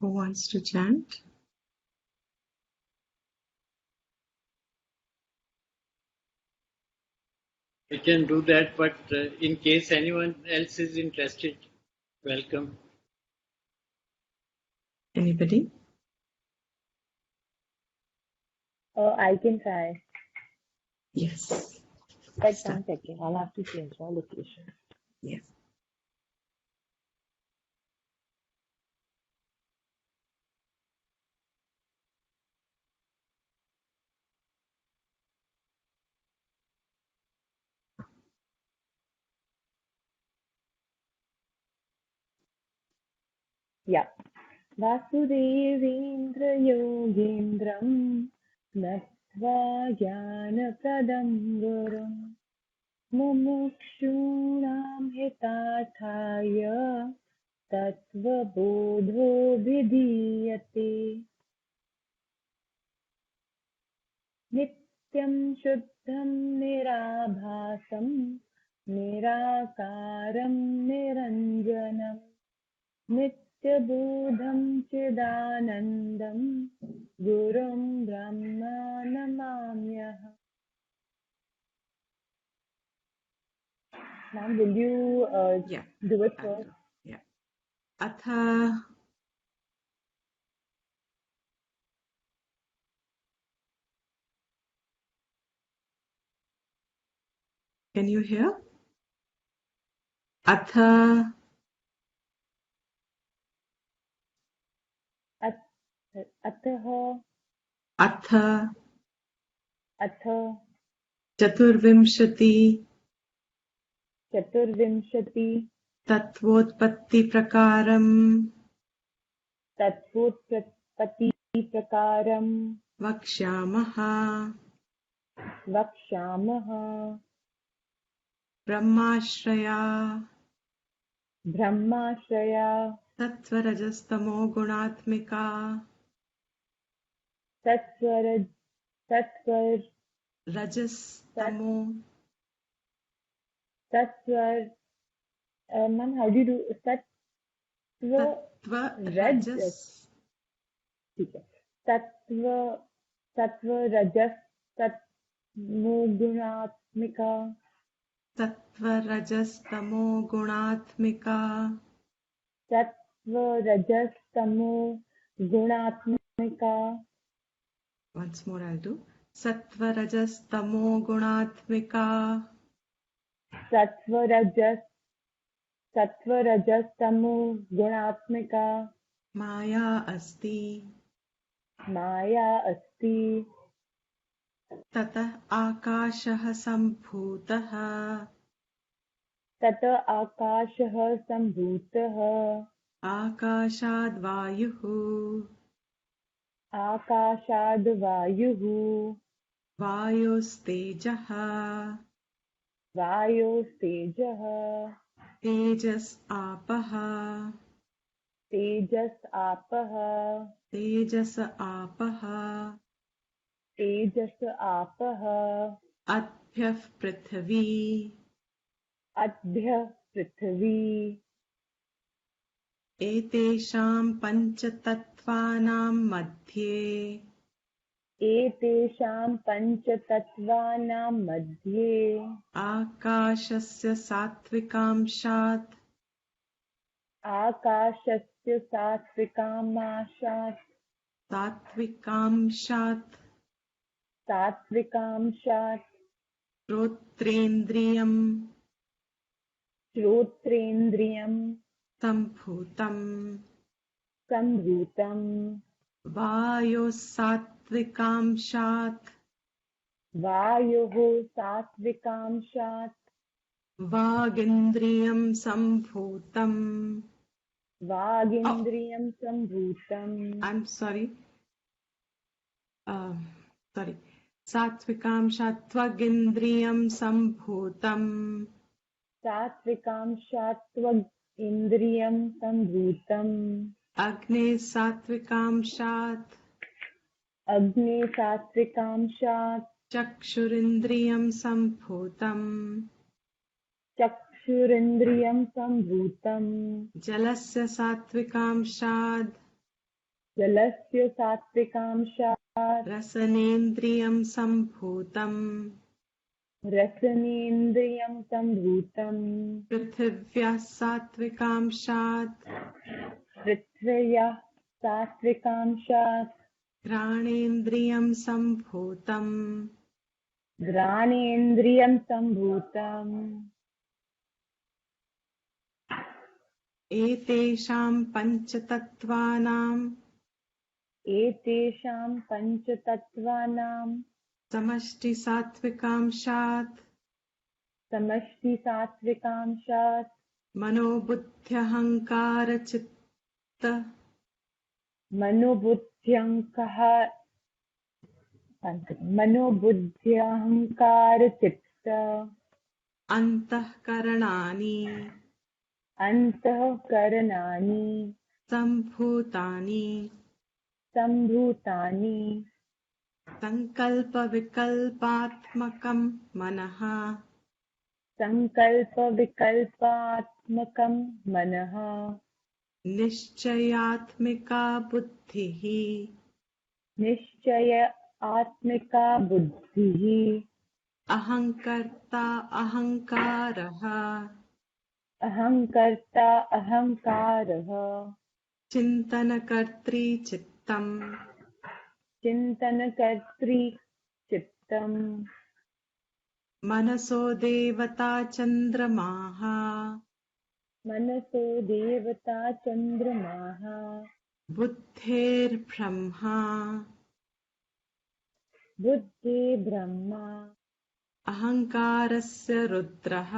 Who wants to chant? I can do that, but in case anyone else is interested, welcome. Anybody? I can try. Yes. But Start. 1 second, I'll have to change my location. Yes. Yeah. Vasudevendra योगेन्द्रं नत्वा ज्ञानप्रदं गुरुं मुमुक्षूणां हितार्थाय तत्त्वबोधोऽभिधीयते नित्यं शुद्धं निराभासं निराकारं निरञ्जनम् नित्यबोधं चिदानन्दं गुरुं ब्रह्मा नमाम्यहम्. Ma'am, will you Yeah. do it I'll first? do. Yeah. Atha. Can you hear? Atha. अतः Atha. अथ Chaturvimshati. चतुर्विंशति Tattvotpatti-prakaram. तत्त्वोत्पत्तिप्रकारं Vakshamaha. वक्ष्यामः. Brahmashraya. ब्रह्माश्रया Tattvarajas-tamo gunatmika. तत्स्वर Rajas-tamo. तत्स्वर ma'am, how do you do तत्व Tattvarajas. ठीक है. तत्व रजस तत्वो गुणात्मिका Tattvarajas-tamo gunatmika. तत्व रजस तमो गुणात्मिका. Once more I'll do. Sattva-rajas-tamo gunatmika. तत्व रजस तमो गुणात्मिका. Maya asti. माया अस्ति. Tatah akashah sambhutah. तत आकाशः सम्भूतः. Akashad vayuh. आकाशाद् वायुः. Vayostejah. वायोस्तेजः. Tejas apah. तेजस् आपः. Tejas apah. तेजस् आपः. Adbhyah prithvi. अद्भ्यः पृथिवी. एतेषां पञ्चतत्त्वानां मध्ये एतेषां पञ्चतत्त्वानां मध्ये आकाशस्य सात्विकांशात् आकाशस्य सात्विकांशात् श्रोत्रेन्द्रियं सम्भूतं वायोः सात्विकांशात् वागिन्द्रियं सम्भूतं. वागिन्द्रियं सम्भूतम्. I'm sorry. सात्विकांशात् त्वगिन्द्रियं सम्भूतम्. सात्विकांशात् इन्द्रियं सम्भूतम्. अग्ने सात्विकांशात् अग्ने सात्विकांशात् चक्षुरिन्द्रियं सम्भूतम्. चक्षुरिन्द्रियं सम्भूतम्. जलस्य सात्विकांशात् जलस्य सात्विकांशात् रसनेन्द्रियं सम्भूतम् रसनेन्द्रियं सम्भूतम् पृथिव्याः सात्विकांशात् पृथ्व्याः सात्विकांशात् घ्राणेन्द्रियं सम्भूतम् घ्राणेन्द्रियं सम्भूतम् एतेषां पञ्चतत्त्वानां एतेषां पञ्चतत्त्वानां समष्टिसात्विकांशात् समष्टिसात्विकांशात् मनोबुद्ध्यहङ्कारचित्त मनोबुद्ध्यहङ्कारचित्त अन्तःकरणानि अन्तःकरणानि सम्भूतानि सम्भूतानि सङ्कल्पविकल्पात्मकं मनः सङ्कल्पविकल्पात्मकं मनः निश्चयात्मिका बुद्धिः निश्चय आत्मिका बुद्धिः अहङ्कर्ता अहङ्कारः अहङ्कर्ता अहङ्कारः चिन्तनकर्त्री चित्तम् चिन्तनकर्त्री चित्तम् मनसो देवता चन्द्रमाः मनसो देवता चन्द्रमाः बुद्धेर्ब्रह्मा बुद्धि ब्रह्मा अहङ्कारस्य रुद्रः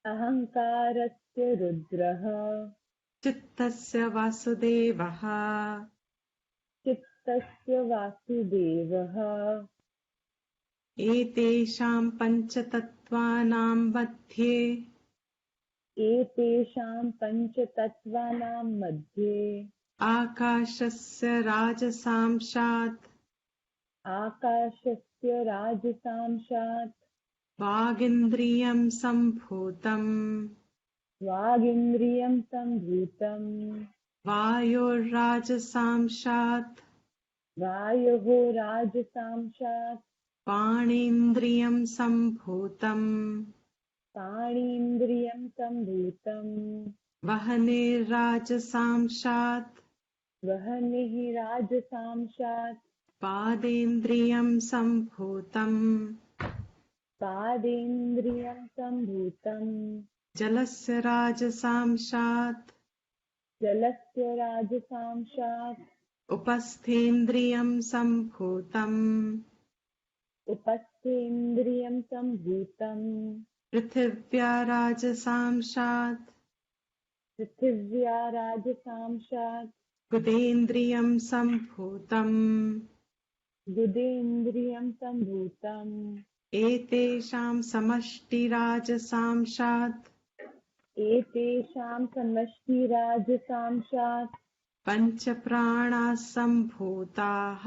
अहङ्कारस्य रुद्रः चित्तस्य वासुदेवः चित्तस्य वासुदेवः एतेषां पञ्चतत्त्वानां मध्ये एतेषां पञ्चतत्त्वानां मध्ये आकाशस्य राजसांशात् आकाशस्य राजसांशात् वागिन्द्रियं सम्भूतम् वागिन्द्रियं सम्भूतम् वायोर्राजसांशात् वायोः राजसांशात् पाणीन्द्रियं सम्भूतम् पाणीन्द्रियं सम्भूतम् वह्नेर्राजसांशात् वह्निः राजसांशात् पादेन्द्रियं सम्भूतम् पादेन्द्रियं सम्भूतम् जलस्य राजसांशात् जलस्य राजसांशात् उपस्थेन्द्रियं सम्भूतम् उपस्थेन्द्रियं सम्भूतम् पृथिव्या राजसांशात् पृथिव्या राजसांशात् गुदेन्द्रियं सम्भूतम् गुदेन्द्रियं सम्भूतम् एतेषां समष्टिराजसांशात् एतेषां समष्टिराजसांशात् पञ्चप्राणाः सम्भूताः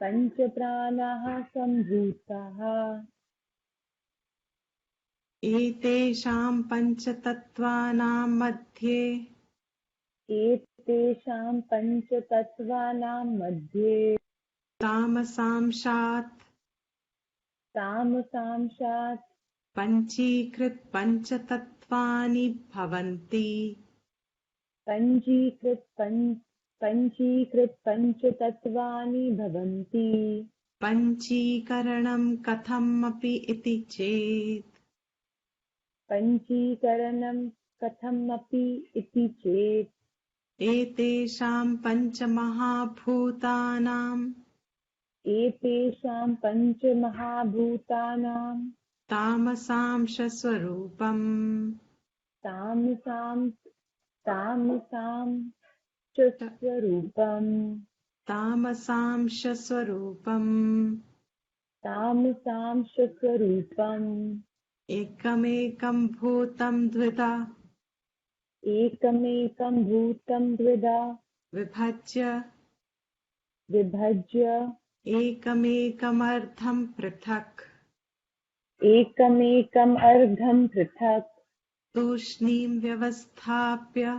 पञ्चप्राणाः सम्भूताः एतेषां पञ्चतत्त्वानां मध्ये एतेषां पञ्चतत्त्वानां मध्ये तामसांशात् तामसांशात् पञ्चीकृत पञ्चतत्त्वानि भवन्ति पञ्चीकृत पञ्चतत्त्वानि भवन्ति पञ्चीकरणं कथमपि इति चेत् पञ्चीकरणं कथमपि इति चेत् एतेषां पञ्चमहाभूतानां एतेषां पञ्चमहाभूतानां तामसांशस्वरूपम् तामसां च स्वरूपम् तामसांशस्वरूपम् तामसांशस्वरूपम् एकमेकं भूतं द्विधा एकमेकं भूतं द्विधा विभज्य विभज्य एकमेकमर्धं पृथक् एकमेकम् अर्धं पृथक् तूष्णीं व्यवस्थाप्य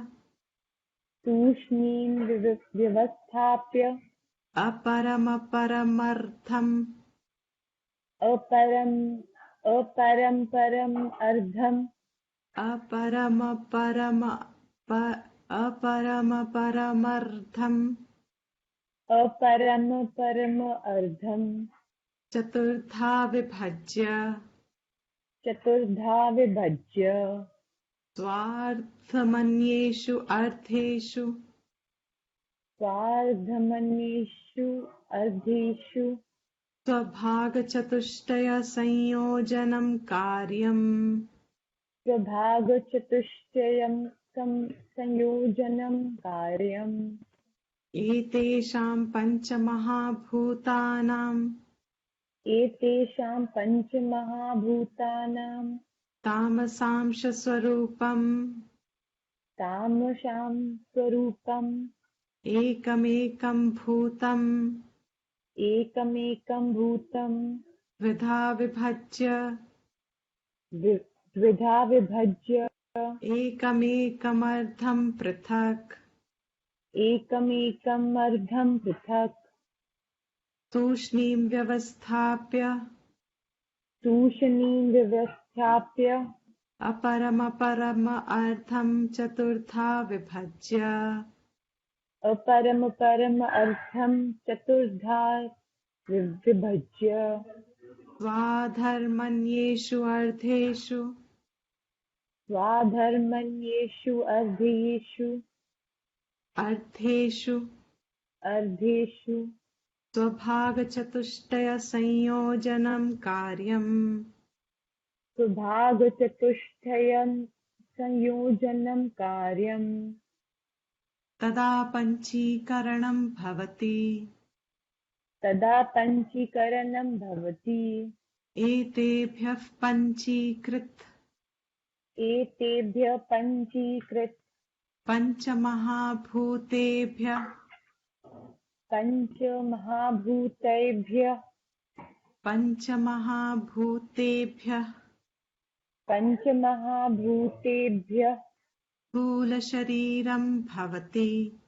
तूष्णीं व्यवस्थाप्य अपरमपरमर्थम् अपरं परम् अर्धम् अपरमपरमर्थम् अपरं परम अर्धम् चतुर्धा विभज्य चतुर्धा विभज्य स्वार्थमन्येषु अर्थेषु स्वार्धमन्येषु अर्धेषु स्वभागचतुष्टयसंयोजनं कार्यम् स्वभागचतुष्टयं संयोजनं कार्यम् एतेषां पञ्चमहाभूतानां एतेषां पञ्चमहाभूतानां तामसांशस्वरूपम् तामसां स्वरूपम् एकमेकं भूतम् एकमेकं भूतं द्विधा विभज्य द्विधा विभज्य एकमेकमर्थं पृथक् एकमेकम् अर्धं पृथक् तूष्णीं व्यवस्थाप्य तूष्णीं व्यवस्थाप्य अपरमपरमर्थं चतुर्था विभज्य अपरं परम अर्थं चतुर्धा विभज्य स्वाधर्मण्येषु अर्थेषु स्वाधर्मण्येषु अर्थेषु अर्धेषु स्वभागचतुष्टयसंयोजनं कार्यम् स्वभागचतुष्टयं संयोजनं कार्यम् तदा पञ्चीकरणं भवति तदा पञ्चीकरणं भवति एतेभ्यः पञ्चीकृत पञ्चमहाभूतेभ्यः पञ्चमहाभूतेभ्यः स्थूलशरीरं भवति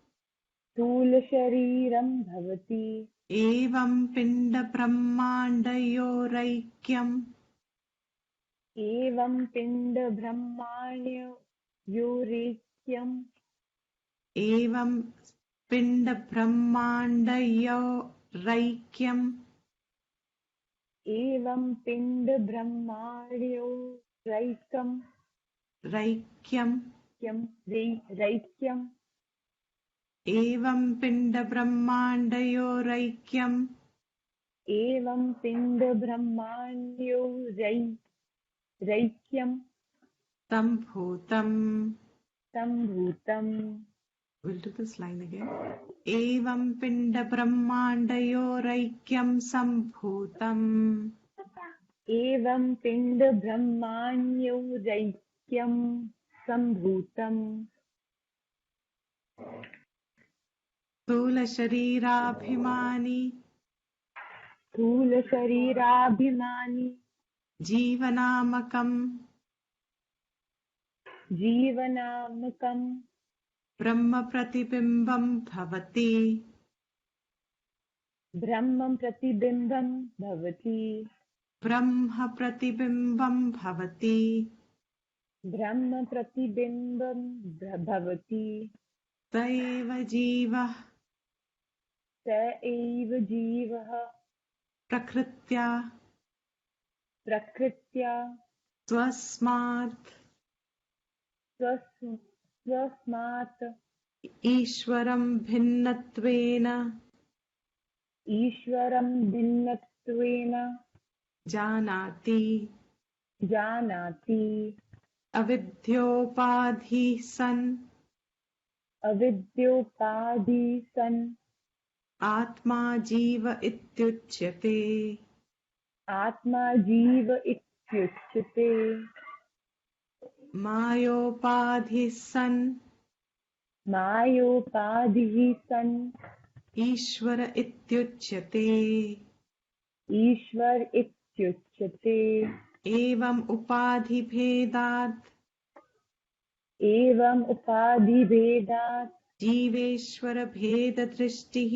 स्थूलशरीरं भवति एवं पिण्डब्रह्माण्डयोरैक्यम् एवं पिण्डब्रह्माण्डयोरैक्यम् एवं पिण्डब्रह्माण्डयोरैक्यम् एवं पिण्डब्रह्माण्डयोरैक्यम् रैक्यम् रैक्यम् एवं पिण्डब्रह्माण्डयोरैक्यम् एवं पिण्डब्रह्माण्डयोरैक्यम् सम्भूतम्. सम्भूतम्. We'll do this line again. एवं पिण्डब्रह्माण्डयोरैक्यं सम्भूतम्. एवं पिण्डब्रह्माण्डयोरैक्यं सम्भूतम्. स्थूलशरीराभिमानी जीवनामकम् ब्रह्मप्रतिबिम्बं भवति. ब्रह्मप्रतिबिम्बं भवति. ब्रह्मप्रतिबिम्बं भवति. ब्रह्मप्रतिबिम्बं भवति. स एव जीवः प्रकृत्या स्वस्मात् ईश्वरं भिन्नत्वेन जानाति. अविद्योपाधिः सन् आत्मा जीव इत्युच्यते. मायोपाधिः सन् ईश्वर इत्युच्यते. एवम् उपाधिभेदात् जीवेश्वर भेद दृष्टिः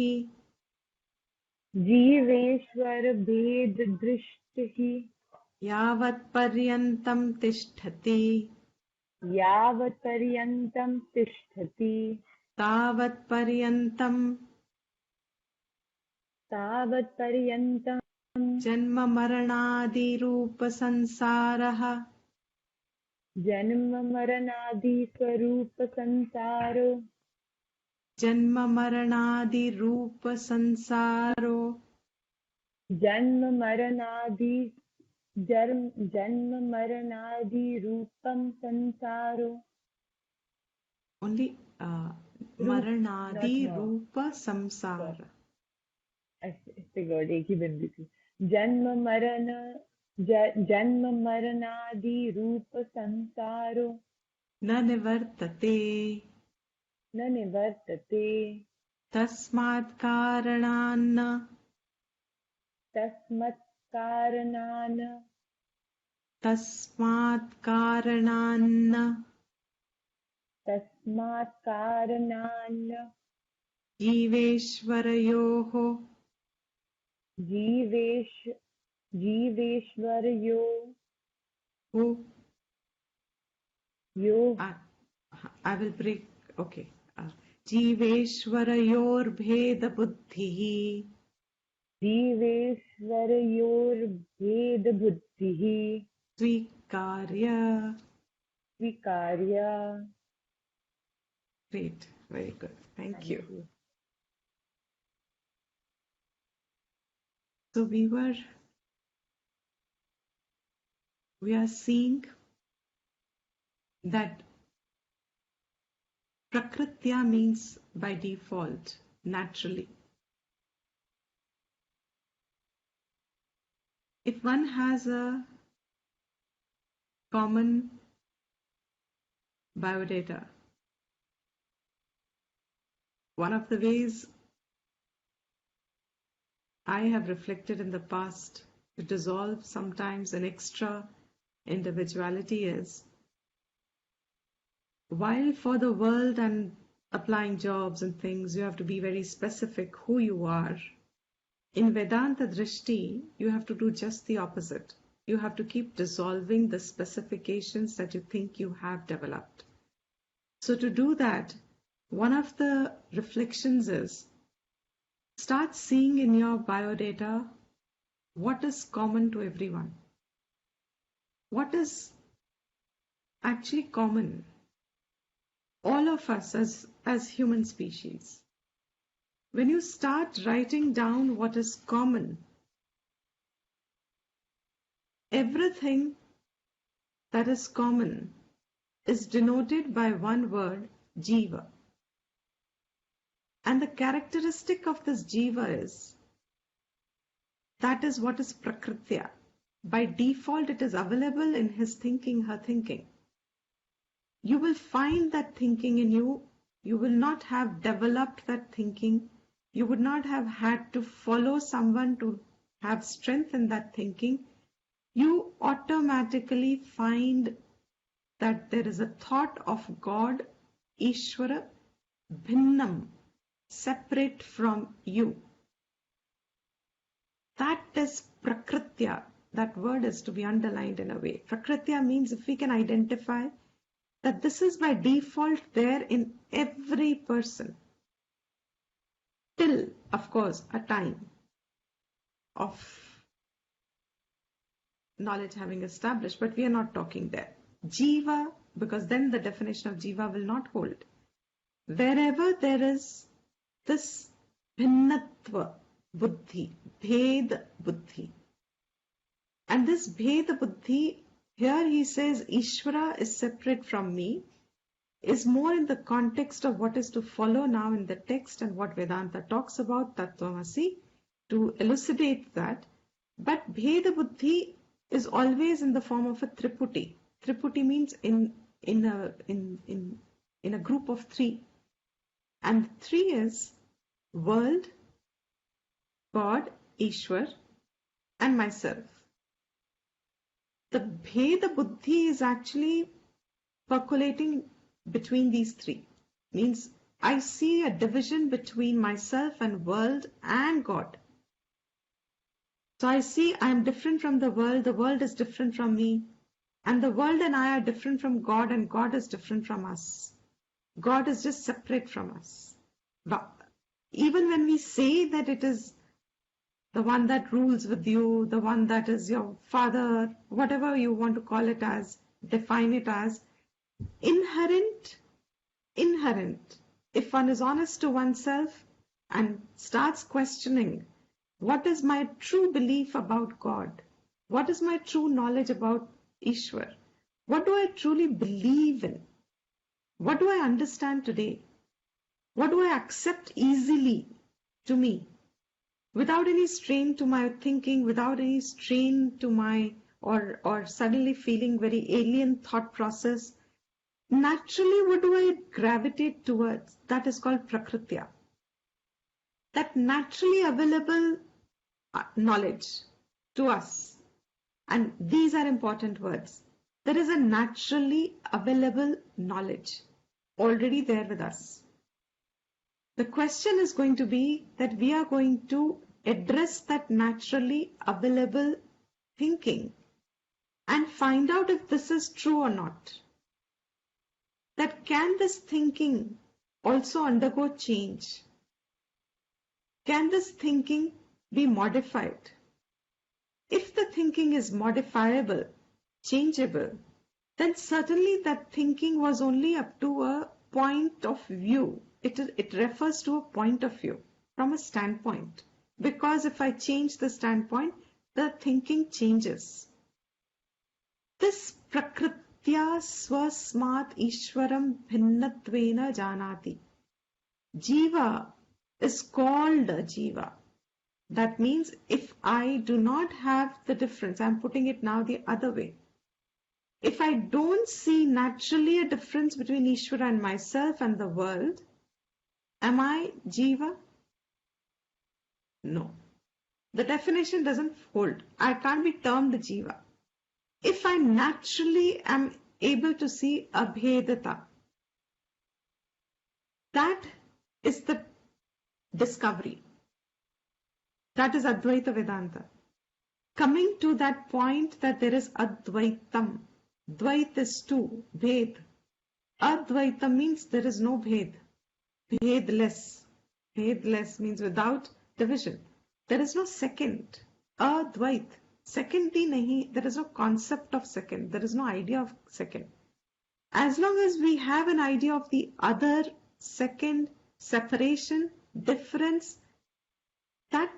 जीवेश्वर भेद दृष्टिः यावत्पर्यन्तं तिष्ठति यावत्पर्यन्तं तिष्ठति तावत्पर्यन्तं तावत्पर्यन्तं जन्ममरणादिरूपसंसारः जन्ममरणादिस्वरूपसंसारो जन्ममरणादिरूपसंसारो जन्ममरणादि जन्ममरणादिरूपं संसारो only रूप not more maranadiroopasamsara. ऐसे वर्ड एक ही बन थी जन्म मरण जन्म मरणादिरूप संसारो न निवर्तते न निवर्तते तस्मात् कारणान्न तस्मत्कारणान् तस्मात् कारणान्न तस्मात्कारणान् जीवेश्वरयोः जीवेश्वरयो who yo I will break okay जीवेश्वरयोर्भेदबुद्धिः जीवेश्वरयोर्भेदबुद्धिः स्वीकार्य. स्वीकार्य Great, very good, thank you. So we are seeing that prakritya means by default, naturally. If one has a common biodata, one of the ways I have reflected in the past to dissolve sometimes an extra individuality is, while for the world and applying jobs and things, you have to be very specific who you are. In Vedanta Drishti, you have to do just the opposite. You have to keep dissolving the specifications that you think you have developed. So to do that, one of the reflections is, start seeing in your biodata what is common to everyone. What is actually common? All of us as human species. When you start writing down what is common, everything that is common is denoted by one word, jiva. And the characteristic of this jiva is, that is what is prakritya. By default, it is available in his thinking, her thinking. You will find that thinking in you. You will not have developed that thinking. You would not have had to follow someone to have strength in that thinking. You automatically find that there is a thought of God, Ishvara, bhinnam, separate from you. That is prakritya. That word is to be underlined in a way. Prakritya means if we can identify that this is by default there in every person. Till, of course, a time of knowledge having established, but we are not talking there. Jiva, because then the definition of jiva will not hold. Wherever there is this bhinnatva buddhi, bhed buddhi, and this bhed buddhi, here he says Ishvara is separate from me, is more in the context of what is to follow now in the text and what Vedanta talks about, Tattvamasi, to elucidate that. But Bheda Buddhi is always in the form of a Triputi. Triputi means in a group of three. And three is world, God, Ishwar, and myself. The Bheda Buddhi is actually percolating between these three. Means I see a division between myself and world and God. So I see I am different from the world is different from me, and the world and I are different from God, and God is different from us. God is just separate from us. But even when we say that it is the one that rules with you, the one that is your father, whatever you want to call it as, define it as, inherent, if one is honest to oneself and starts questioning, what is my true belief about God? What is my true knowledge about Ishwar? What do I truly believe in? What do I understand today? What do I accept easily to me without any strain to my thinking, without any strain to my or suddenly feeling very alien thought process? Naturally, what do I gravitate towards? That is called prakritya. That naturally available knowledge to us. And these are important words. There is a naturally available knowledge already there with us. The question is going to be that we are going to address that naturally available thinking and find out if this is true or not. That can this thinking also undergo change? Can this thinking be modified? If the thinking is modifiable, changeable, then certainly that thinking was only up to a point of view. It refers to a point of view from a standpoint. Because if I change the standpoint, the thinking changes. This prakritya swasmat ishwaram bhinnatvena janati. Jiva is called a jiva. That means if I do not have the difference, I'm putting it now the other way. If I don't see naturally a difference between Ishvara and myself and the world, am I jiva? No. The definition doesn't hold. I can't be termed jiva. If I naturally am able to see abhedata, that is the discovery. That is Advaita Vedanta. Coming to that point that there is Advaitam. Dvait is two, Bhed. Advaita means there is no Bhed. Bhedless. Bhedless means without division. There is no second. Advait. Second bhi nahi. There is no concept of second. There is no idea of second. As long as we have an idea of the other, second, separation, difference, that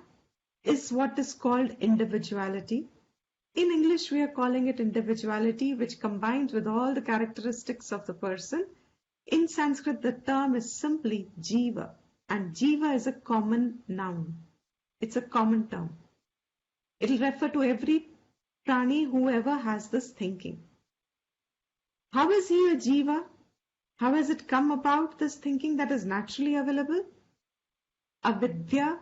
is what is called individuality. In English, we are calling it individuality, which combines with all the characteristics of the person. In Sanskrit, the term is simply jiva, and jiva is a common noun. It's a common term. It will refer to every prani, whoever has this thinking. How is he a jiva? How has it come about, this thinking that is naturally available? Avidya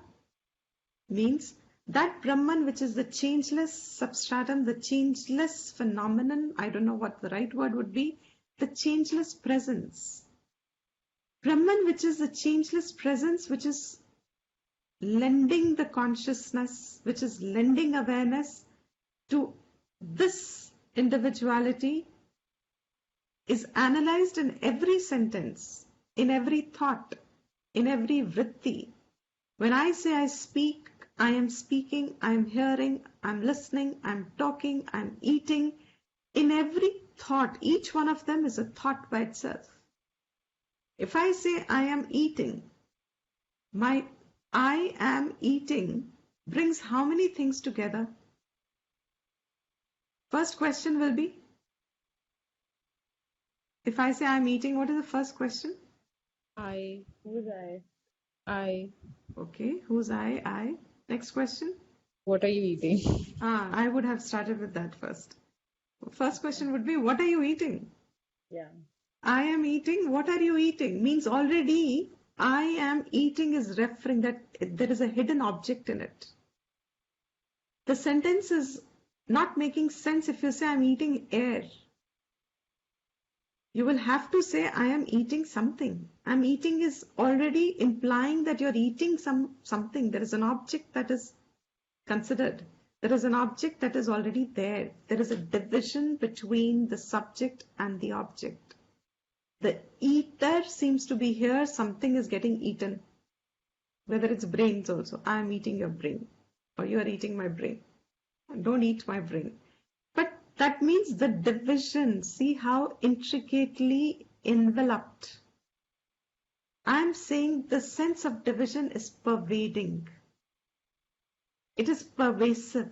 means that Brahman, which is the changeless substratum, the changeless phenomenon, I don't know what the right word would be, the changeless presence. Brahman, which is the changeless presence, which is lending the consciousness, which is lending awareness to this individuality, is analyzed in every sentence, in every thought, in every vritti. When I say I speak, I am speaking, I am hearing, I am listening, I am talking, I am eating. In every thought, each one of them is a thought by itself. If I say I am eating, my I am eating brings how many things together? First question will be, if I say I am eating, what is the first question? I. Who's I? I. Okay, who's I? I. Next question. What are you eating? I would have started with that first. First question would be, what are you eating? Yeah. I am eating. What are you eating? Means already I am eating is referring that there is a hidden object in it. The sentence is not making sense if you say I'm eating air. You will have to say, I am eating something. I'm eating is already implying that you're eating something. There is an object that is considered. There is an object that is already there. There is a division between the subject and the object. The eater seems to be here, something is getting eaten. Whether it's brains also. I am eating your brain. Or you are eating my brain. Don't eat my brain. But that means the division, see how intricately enveloped. I'm saying the sense of division is pervading. It is pervasive.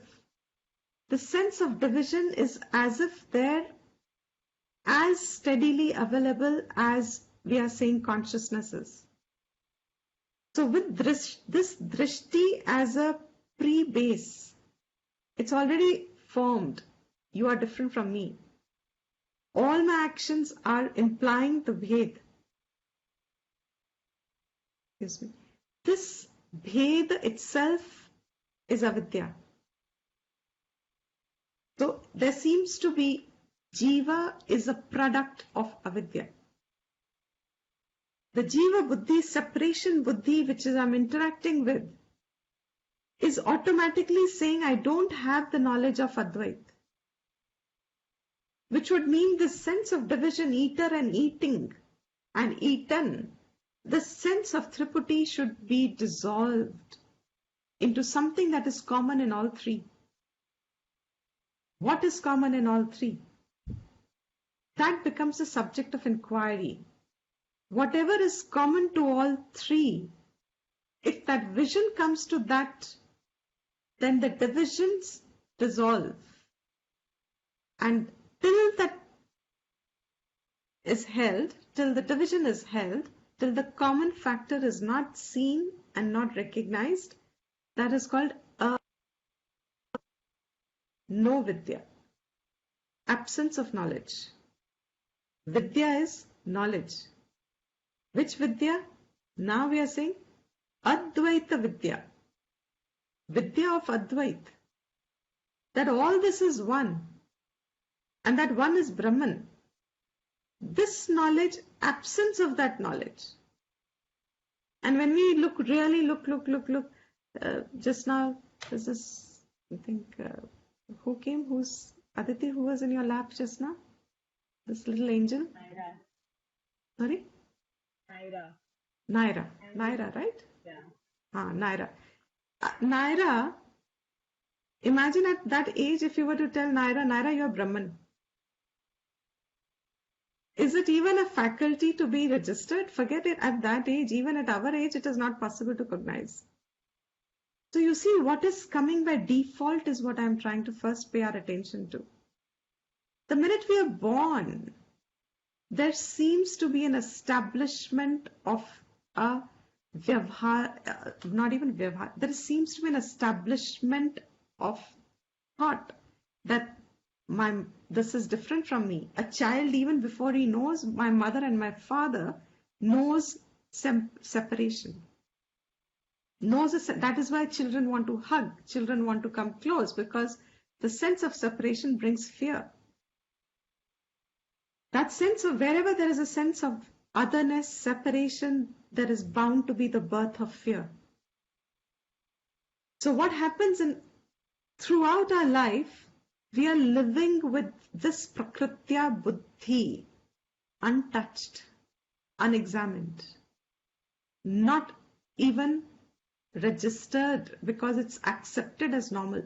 The sense of division is as if they're as steadily available as we are saying consciousness is. So with this drishti as a pre-base, it's already formed. You are different from me. All my actions are implying the bhed. Excuse me. This bhed itself is avidya. So there seems to be jiva is a product of avidya. The jiva buddhi, separation buddhi, which is I'm interacting with, is automatically saying I don't have the knowledge of Advait. Which would mean this sense of division, eater and eating and eaten, the sense of Triputi should be dissolved into something that is common in all three. What is common in all three? That becomes a subject of inquiry. Whatever is common to all three, if that vision comes to that, then the divisions dissolve. And till that is held, till the division is held, till the common factor is not seen and not recognized, that is called no vidya, absence of knowledge. Vidya is knowledge. Which vidya? Now we are saying Advaita vidya. Vidya of Advait. That all this is one. And that one is Brahman. This knowledge, absence of that knowledge. And when we look, just now, this is, I think, who came? Who's Aditi? Who was in your lap just now? This little angel? Naira. Sorry? Naira. Naira, right? Yeah. Naira. Naira, imagine at that age, if you were to tell Naira, you're Brahman. Is it even a faculty to be registered? Forget it. At that age, even at our age, it is not possible to cognize. So you see, what is coming by default is what I'm trying to first pay our attention to. The minute we are born, there seems to be an establishment of a vyavhar, not even vyavhar, there seems to be an establishment of thought that this is different from me. A child, even before he knows my mother and my father, knows separation. That is why children want to hug, children want to come close, because the sense of separation brings fear. That sense of wherever there is a sense of otherness, separation, there is bound to be the birth of fear. So what happens throughout our life, we are living with this prakritya buddhi, untouched, unexamined, not even registered, because it's accepted as normal.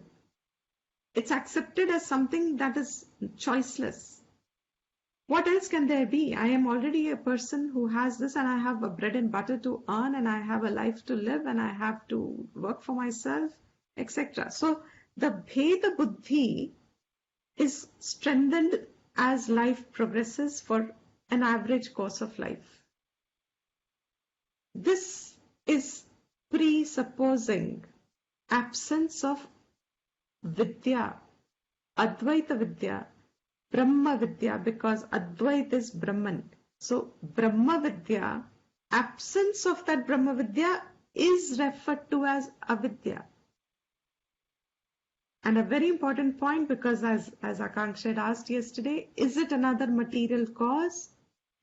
It's accepted as something that is choiceless. What else can there be? I am already a person who has this, and I have a bread and butter to earn, and I have a life to live, and I have to work for myself, etc. So the Bheda Buddhi is strengthened as life progresses for an average course of life. This is presupposing absence of Vidya, Advaita Vidya, Brahma Vidya, because Advaita is Brahman. So Brahma Vidya, absence of that Brahma Vidya is referred to as Avidya. And a very important point, because as Akanksha had asked yesterday, is it another material cause?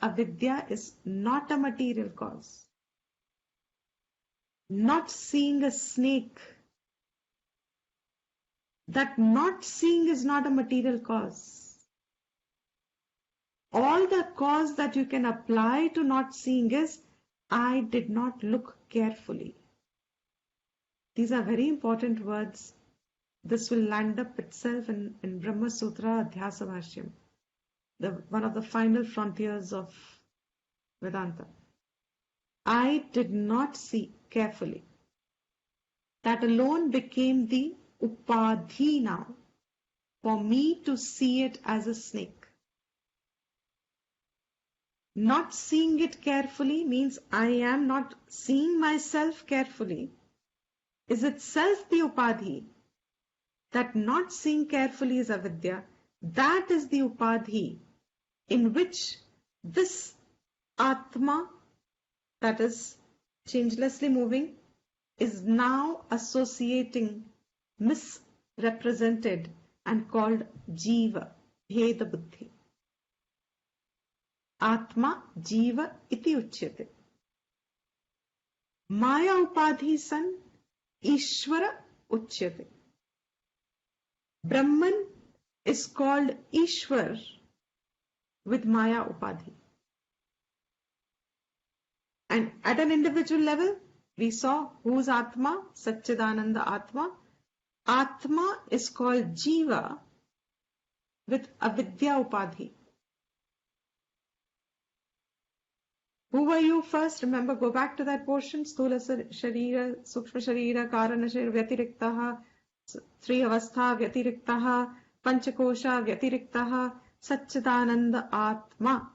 avidya is not a material cause. Not seeing a snake, that not seeing is not a material cause. All the cause that you can apply to not seeing is, I did not look carefully. These are very important words. This will land up itself in Brahma Sutra Adhyasa Bhashyam, one of the final frontiers of Vedanta. I did not see carefully. That alone became the upadhi now, for me to see it as a snake. Not seeing it carefully means I am not seeing myself carefully, is itself the upadhi. That not seeing carefully is avidya. That is the upadhi in which this atma, that is changelessly moving, is now associating, misrepresented and called jiva, bheda buddhi. Atma jiva iti uchyate. Maya upadhi san Ishvara uchyate. Brahman is called Ishwar with Maya upadhi. And at an individual level, we saw who's Atma, Satchidananda Atma. Atma is called Jiva with Avidya Upadhi. Who were you first? Remember, go back to that portion. Sthula Sharira, Sukshma Sharira, Karana Sharira, Vyatiriktaha, Sri Avastha, Vyatiriktaha, Panchakosha, Vyatiriktaha, Satchidananda Atma.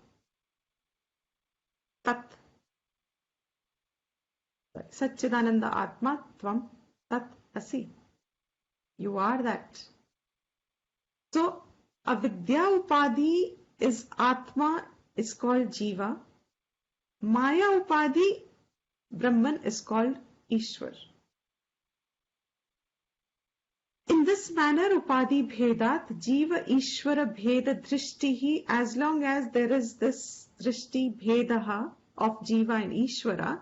Tat. Satchidananda Atma Tvam Tat Asi. You are that. So, Avidya Upadhi is Atma, is called Jiva. Maya Upadhi, Brahman, is called Ishwar. In this manner, Upadhi Bhedat, Jiva Ishwara Bheda Drishtihi, as long as there is this Drishti Bhedaha of Jiva and Ishwara,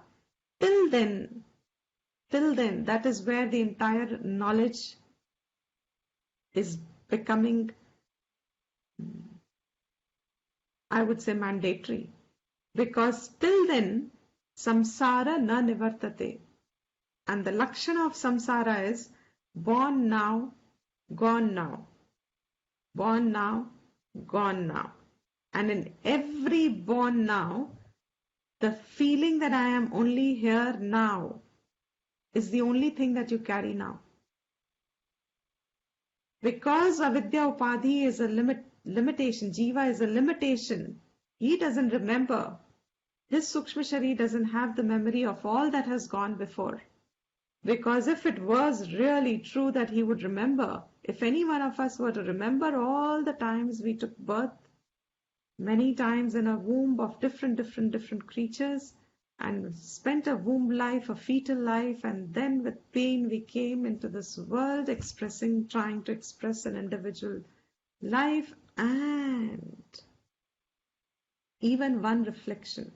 till then, that is where the entire knowledge is becoming, I would say, mandatory. Because till then, samsara na nivartate. And the lakshana of samsara is born now, gone now. Born now, gone now. And in every born now, the feeling that I am only here now is the only thing that you carry now. Because avidya upadhi is a limitation, jiva is a limitation, he doesn't remember. His Sukshma Shari doesn't have the memory of all that has gone before. Because if it was really true that he would remember, if any one of us were to remember all the times we took birth, many times in a womb of different creatures, and spent a womb life, a fetal life, and then with pain we came into this world trying to express an individual life, and even one reflection.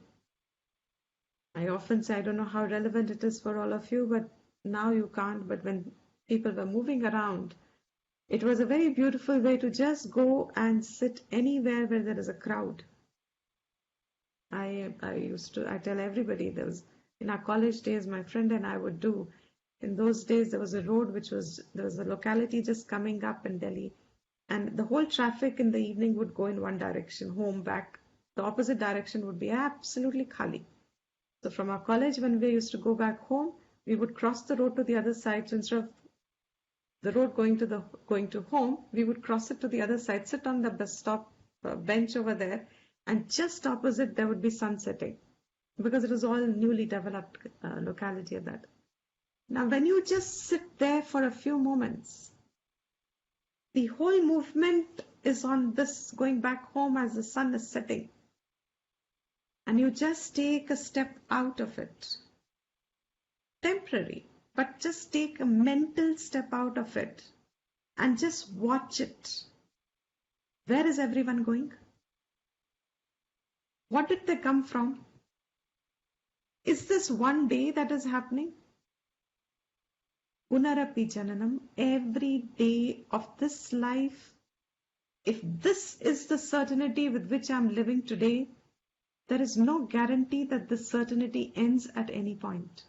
I often say, I don't know how relevant it is for all of you, but now you can't. But when people were moving around, it was a very beautiful way to just go and sit anywhere where there is a crowd. I tell everybody, in our college days, my friend and I would do. In those days, there was a road there was a locality just coming up in Delhi, and the whole traffic in the evening would go in one direction, home, back. The opposite direction would be absolutely khali. So from our college, when we used to go back home, we would cross the road to the other side. So instead of the road going to home, we would cross it to the other side, sit on the bus stop bench over there, and just opposite there would be sun setting, because it was all newly developed locality at that. Now, when you just sit there for a few moments, the whole movement is on this going back home as the sun is setting. And you just take a step out of it. Temporary, but just take a mental step out of it and just watch it. Where is everyone going? What did they come from? Is this one day that is happening? Punarapi Jananam, every day of this life. If this is the certainty with which I'm living today, there is no guarantee that this certainty ends at any point.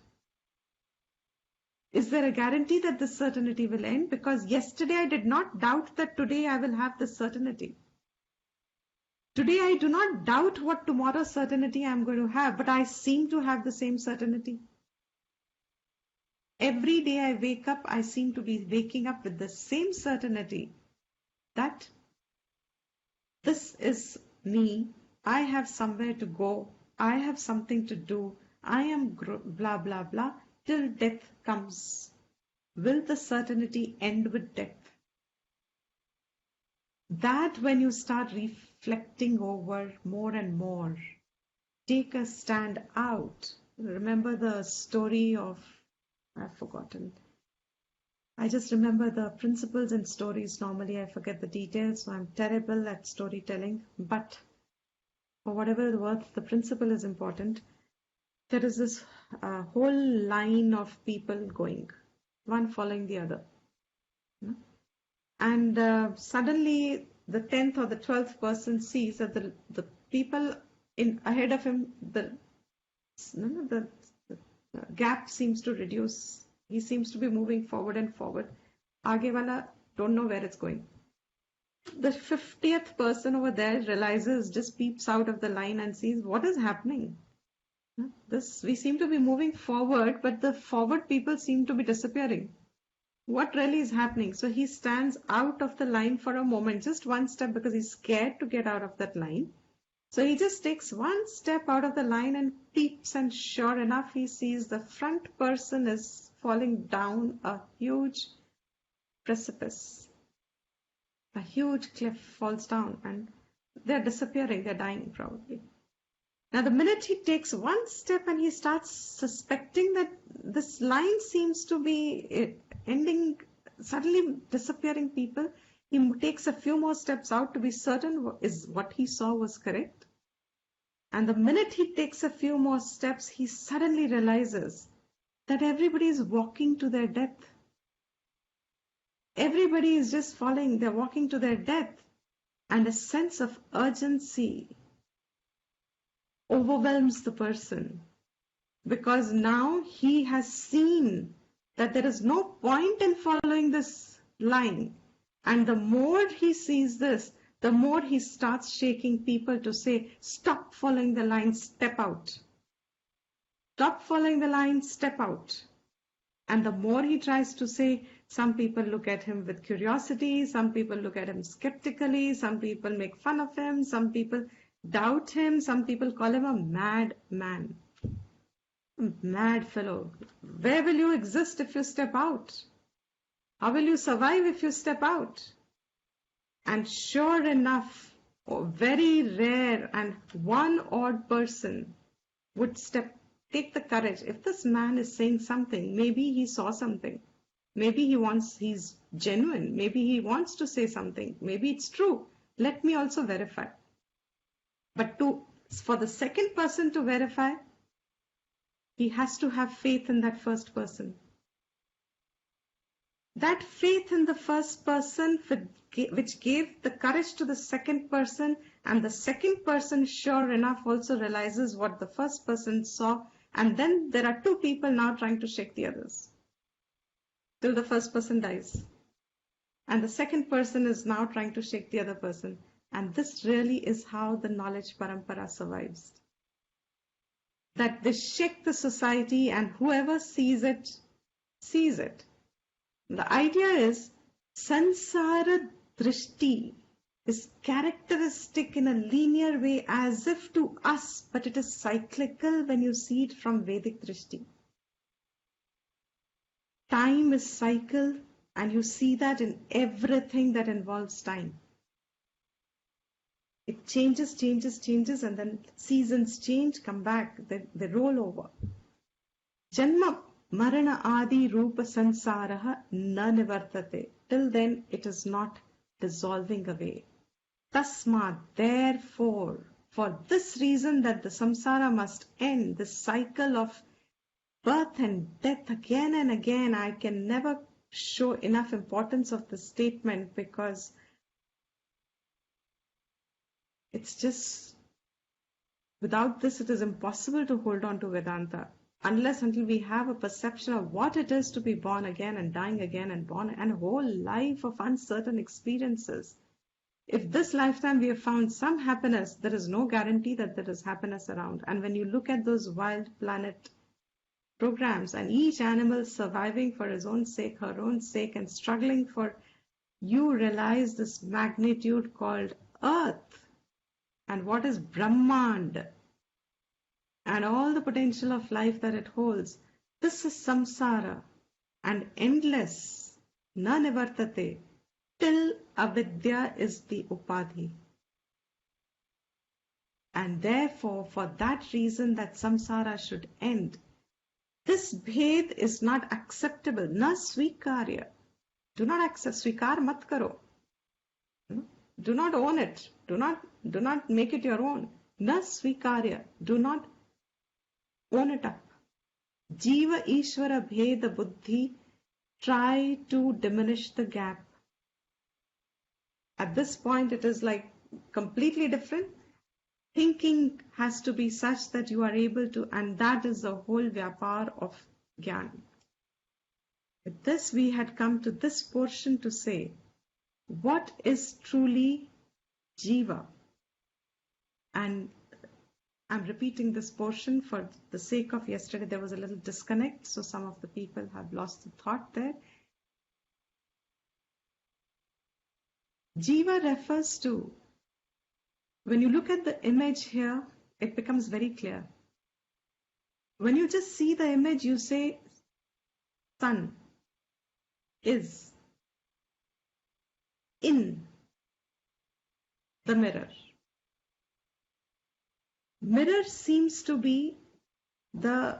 Is there a guarantee that this certainty will end? Because yesterday I did not doubt that today I will have this certainty. Today I do not doubt what tomorrow's certainty I am going to have, but I seem to have the same certainty. Every day I wake up, I seem to be waking up with the same certainty that this is me, I have somewhere to go, I have something to do, I am blah blah blah, till death comes. Will the certainty end with death? That when you start reflecting over more and more, take a stand out. Remember the story of, I've forgotten. I just remember the principles and stories. Normally I forget the details, so I'm terrible at storytelling. But for whatever the worth, the principle is important. There is this whole line of people going, one following the other. And suddenly the 10th or the 12th person sees that the people ahead of him, the gap seems to reduce. He seems to be moving forward and forward. Aage wala don't know where it's going. The 50th person over there realizes, just peeps out of the line and sees what is happening. We seem to be moving forward, but the forward people seem to be disappearing. What really is happening? So he stands out of the line for a moment, just one step, because he's scared to get out of that line. So he just takes one step out of the line and peeps, and sure enough, he sees the front person is falling down a huge precipice. A huge cliff falls down and they're disappearing, they're dying probably. Now the minute he takes one step and he starts suspecting that this line seems to be ending, suddenly disappearing people, he takes a few more steps out to be certain is what he saw was correct. And the minute he takes a few more steps, he suddenly realizes that everybody is walking to their death. Everybody is just falling, they're walking to their death. And a sense of urgency overwhelms the person, because now he has seen that there is no point in following this line. And the more he sees this, the more he starts shaking people to say, stop following the line, step out. Stop following the line, step out. And the more he tries to say, some people look at him with curiosity, some people look at him skeptically, some people make fun of him, some people doubt him, some people call him a mad man. Mad fellow. Where will you exist if you step out? How will you survive if you step out? And sure enough, very rare and one odd person would take the courage. If this man is saying something, maybe he saw something. Maybe he's genuine. Maybe he wants to say something. Maybe it's true. Let me also verify. But for the second person to verify, he has to have faith in that first person. That faith in the first person which gave the courage to the second person, and the second person sure enough also realizes what the first person saw, and then there are two people now trying to shake the others till the first person dies. And the second person is now trying to shake the other person. And this really is how the knowledge parampara survives. That they shake the society, and whoever sees it, sees it. The idea is sansara drishti is characteristic in a linear way as if to us, but it is cyclical when you see it from Vedic drishti. Time is cycle, and you see that in everything that involves time. It changes, and then seasons change, come back, they roll over. Janma marana adi rupa sansaraha na nivartate. Till then, it is not dissolving away. Tasma, therefore, For this reason that the samsara must end, this cycle of birth and death again and again. I can never show enough importance of this statement because it's just, without this, it is impossible to hold on to Vedanta. Unless until we have a perception of what it is to be born again and dying again and born, and a whole life of uncertain experiences. If this lifetime we have found some happiness, there is no guarantee that there is happiness around. And when you look at those wild planet programs and each animal surviving for his own sake, her own sake, and struggling for, you realize this magnitude called Earth and what is Brahmand and all the potential of life that it holds. This is samsara and endless, na nivartate, till avidya is the upadhi. And therefore, for that reason that samsara should end, this bhed is not acceptable, na swikarya. Do not accept, swikar mat karo. Do not own it. Do not make it your own. Na swikarya. Do not own it up. Jiva Ishvara Bheda Buddhi, try to diminish the gap. At this point, it is like completely different. Thinking has to be such that you are able to, and that is the whole vyapar of Gyan. With this, we had come to this portion to say, what is truly Jiva? And I'm repeating this portion for the sake of yesterday. There was a little disconnect, so some of the people have lost the thought there. Jiva refers to, when you look at the image here, it becomes very clear. When you just see the image, you say, sun is in the mirror. Mirror seems to be the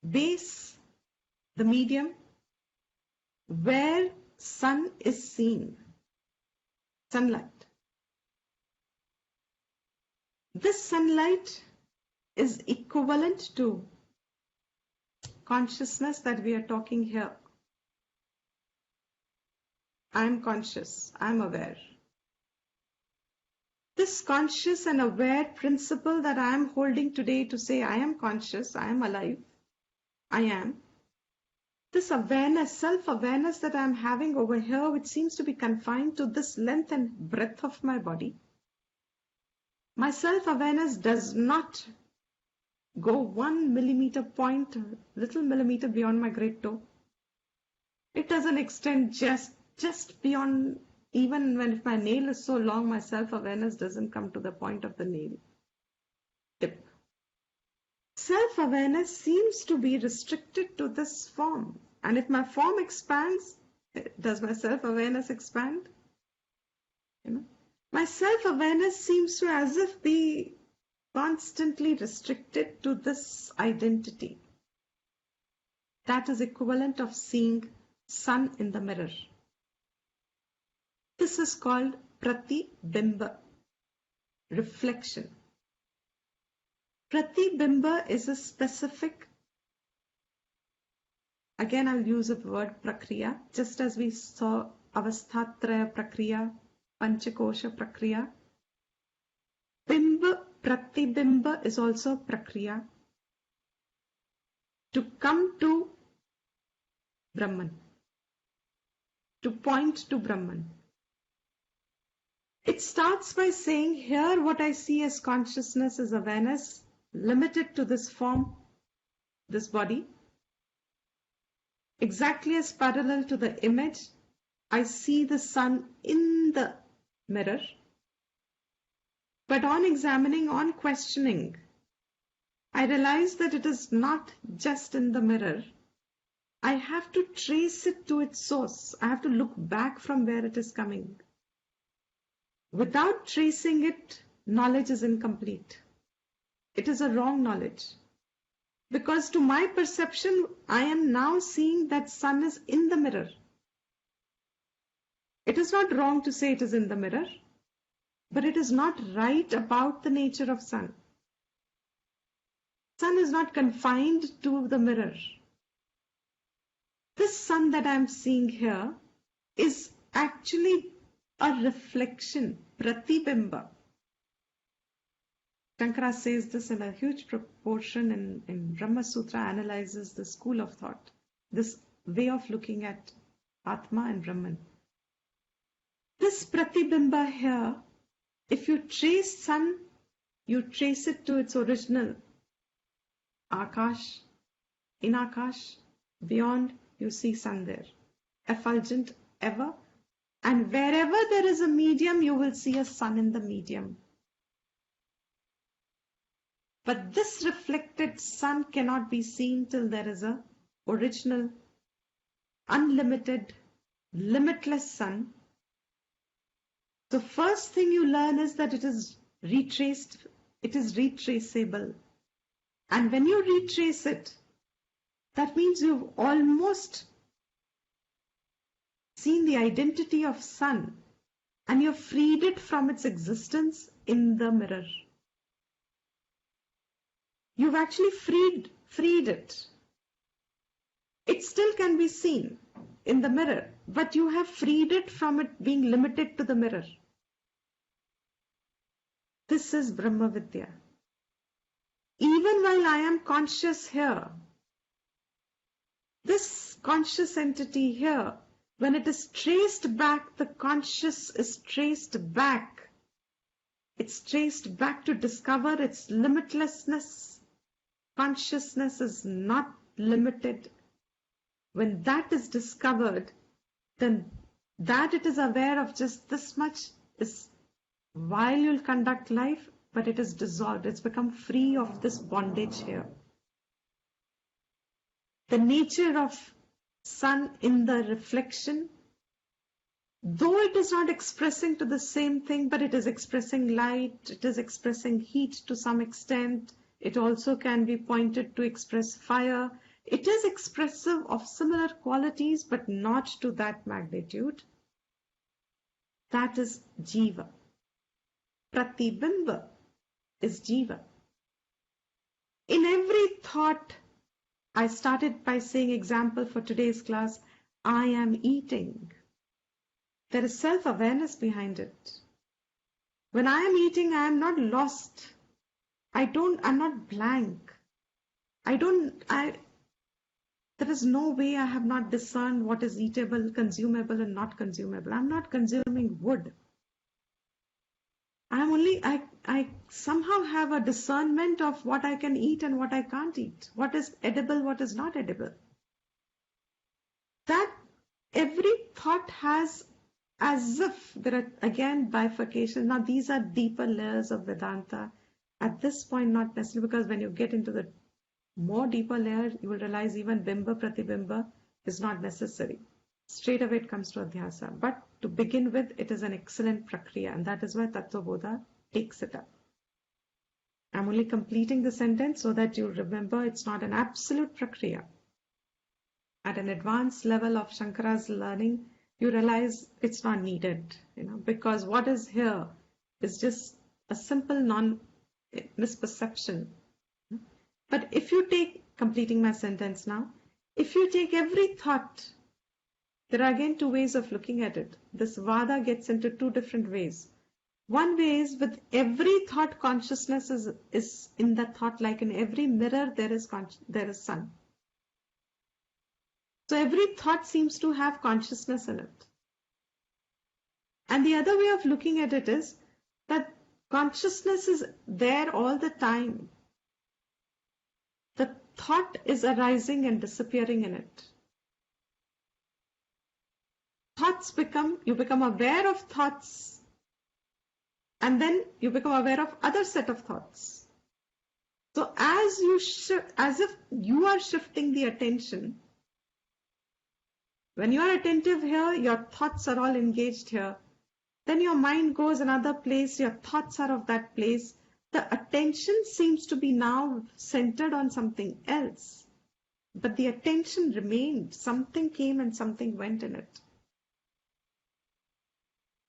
base, the medium, where sun is seen, sunlight. This sunlight is equivalent to consciousness that we are talking here. I am conscious, I am aware. This conscious and aware principle that I am holding today to say I am conscious, I am alive, I am. This awareness, self-awareness that I am having over here, which seems to be confined to this length and breadth of my body. My self-awareness does not go 1 millimeter point, little millimeter beyond my great toe. It doesn't extend just beyond. Even when if my nail is so long, my self-awareness doesn't come to the point of the nail tip. Self-awareness seems to be restricted to this form. And if my form expands, does my self-awareness expand? My self-awareness seems to as if be constantly restricted to this identity. That is equivalent of seeing sun in the mirror. This is called pratibimba, reflection. Pratibimba is a specific, again I'll use the word prakriya, just as we saw avasthatraya prakriya, panchakosha prakriya. Bimba, pratibimba is also prakriya. To come to Brahman, to point to Brahman. It starts by saying, here what I see as consciousness is awareness, limited to this form, this body. Exactly as parallel to the image, I see the sun in the mirror. But on examining, on questioning, I realize that it is not just in the mirror. I have to trace it to its source. I have to look back from where it is coming. Without tracing it, knowledge is incomplete. It is a wrong knowledge. Because to my perception, I am now seeing that sun is in the mirror. It is not wrong to say it is in the mirror. but it is not right about the nature of sun. Sun is not confined to the mirror. This sun that I'm seeing here is actually a reflection, pratibimba. Shankara says this in a huge proportion in Brahma Sutra, analyzes the school of thought, this way of looking at Atma and Brahman. This pratibimba here, if you trace sun, you trace it to its original Akash. In Akash, beyond, you see sun there, effulgent ever. And wherever there is a medium, you will see a sun in the medium. But this reflected sun cannot be seen till there is a original, unlimited, limitless sun. So first thing you learn is that it is retraced, it is retraceable. And when you retrace it, that means you've almost seen the identity of sun and you've freed it from its existence in the mirror. You've actually freed it. It still can be seen in the mirror, but you have freed it from it being limited to the mirror. This is Brahma Vidya. Even while I am conscious here, this conscious entity here, when it is traced back, the conscious is traced back. It's traced back to discover its limitlessness. Consciousness is not limited. When that is discovered, then that it is aware of just this much is while you'll conduct life, but it is dissolved. It's become free of this bondage here. The nature of sun in the reflection, though it is not expressing to the same thing, but it is expressing light, it is expressing heat to some extent. It also can be pointed to express fire. It is expressive of similar qualities, but not to that magnitude. That is Jiva. Pratibimba is Jiva. In every thought, I started by saying, example for today's class, I am eating. There is self-awareness behind it. When I am eating, I am not lost. I'm not blank. There is no way I have not discerned what is eatable, consumable, and not consumable. I'm not consuming wood. I somehow have a discernment of what I can eat and what I can't eat. What is edible, what is not edible. That every thought has, as if there are again bifurcation. Now these are deeper layers of Vedanta. At this point, not necessarily, because when you get into the more deeper layer, you will realize even Bimba Pratibimba is not necessary. Straight away it comes to Adhyasa. But to begin with, it is an excellent prakriya, and that is why Tattva Bodha takes it up. I'm only completing the sentence so that you remember it's not an absolute prakriya. At an advanced level of Shankara's learning, you realize it's not needed, because what is here is just a simple misperception. But if you take, completing my sentence now, if you take every thought, there are again two ways of looking at it. This Vada gets into two different ways. One way is with every thought, consciousness is in that thought, like in every mirror there is sun. So every thought seems to have consciousness in it. And the other way of looking at it is that consciousness is there all the time. The thought is arising and disappearing in it. You become aware of thoughts, and then you become aware of other set of thoughts. So as if you are shifting the attention, when you are attentive here, your thoughts are all engaged here. Then your mind goes another place, your thoughts are of that place. The attention seems to be now centered on something else. But the attention remained. Something came and something went in it.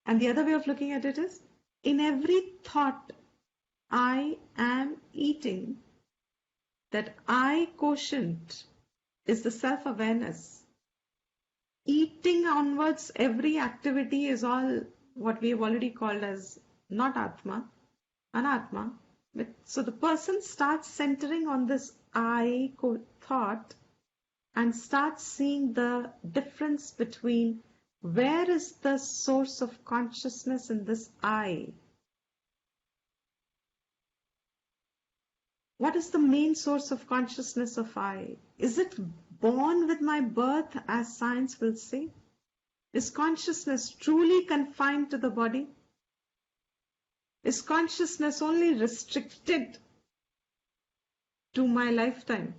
And the other way of looking at it is, in every thought I am eating, that I quotient is the self-awareness. Eating onwards, every activity is all what we have already called as not Atma, Anatma. So the person starts centering on this I thought and starts seeing the difference between where is the source of consciousness in this I. What is the main source of consciousness of I? Is it born with my birth, as science will say? Is consciousness truly confined to the body? Is consciousness only restricted to my lifetime?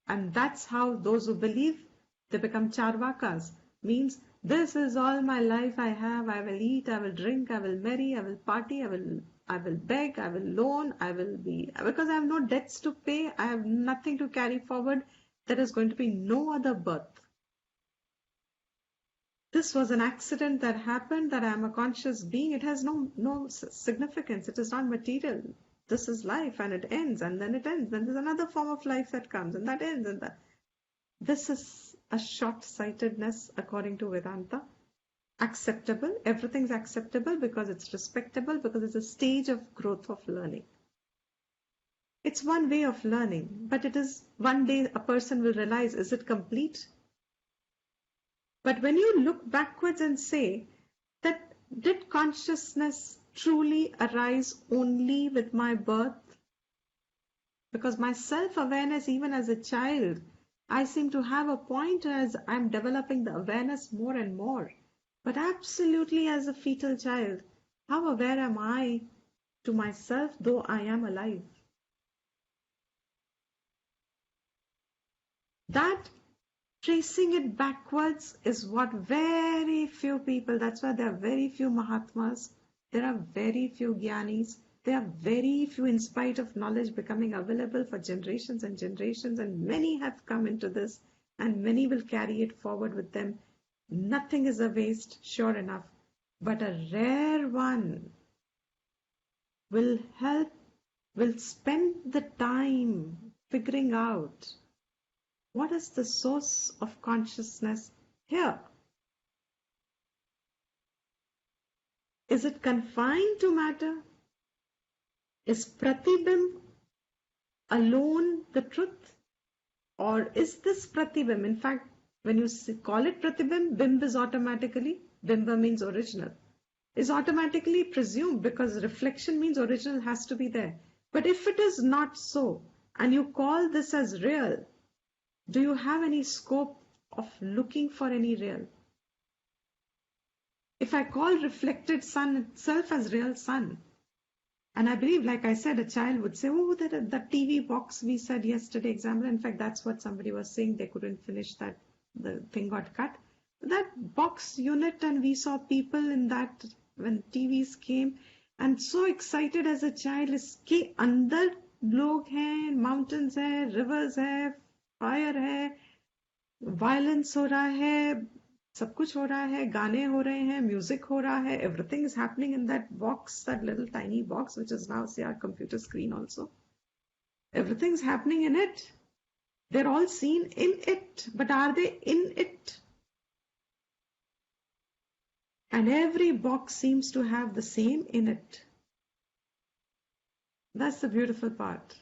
And that's how those who believe, they become charvakas. Means this is all my life I have. I will eat, I will drink, I will marry, I will party, I will beg, I will loan, I will be, because I have no debts to pay, I have nothing to carry forward. There is going to be no other birth. This was an accident that happened, that I am a conscious being. It has no significance. It is not material. This is life, and it ends, and then it ends. Then there's another form of life that comes, and that ends, and that. This is a short-sightedness according to Vedanta. Acceptable. Everything's acceptable because it's respectable, because it's a stage of growth of learning. It's one way of learning, but it is one day a person will realize, is it complete? But when you look backwards and say that did consciousness truly arise only with my birth? Because my self-awareness, even as a child, I seem to have a point as I'm developing the awareness more and more. But absolutely as a fetal child, how aware am I to myself, though I am alive? That tracing it backwards is what very few people, that's why there are very few Mahatmas, there are very few Gyanis, there are very few, in spite of knowledge becoming available for generations and generations, and many have come into this, and many will carry it forward with them. Nothing is a waste, sure enough, but a rare one will spend the time figuring out what is the source of consciousness here. Is it confined to matter? Is Pratibimb alone the truth? Or is this Pratibimb, in fact, when you call it Pratibimb, Bimb is automatically, Bimba means original, is automatically presumed, because reflection means original has to be there. But if it is not so, and you call this as real, do you have any scope of looking for any real? If I call reflected sun itself as real sun, and I believe, like I said, a child would say, oh, the TV box we said yesterday example, in fact, that's what somebody was saying, they couldn't finish that, the thing got cut. That box unit, and we saw people in that when TVs came, and so excited as a child, इसके अंदर लोग हैं, mountains है, rivers है, fire है, violence हो रहा है, सब कुछ हो रहा है, गाने हो रहे हैं, म्यूजिक हो रहा है, everything is happening in that box, that little tiny box, which is now, say, our computer screen also. Everything's happening in it. They're all seen in it, but are they in it? And every box seems to have the same in it. That's the beautiful part.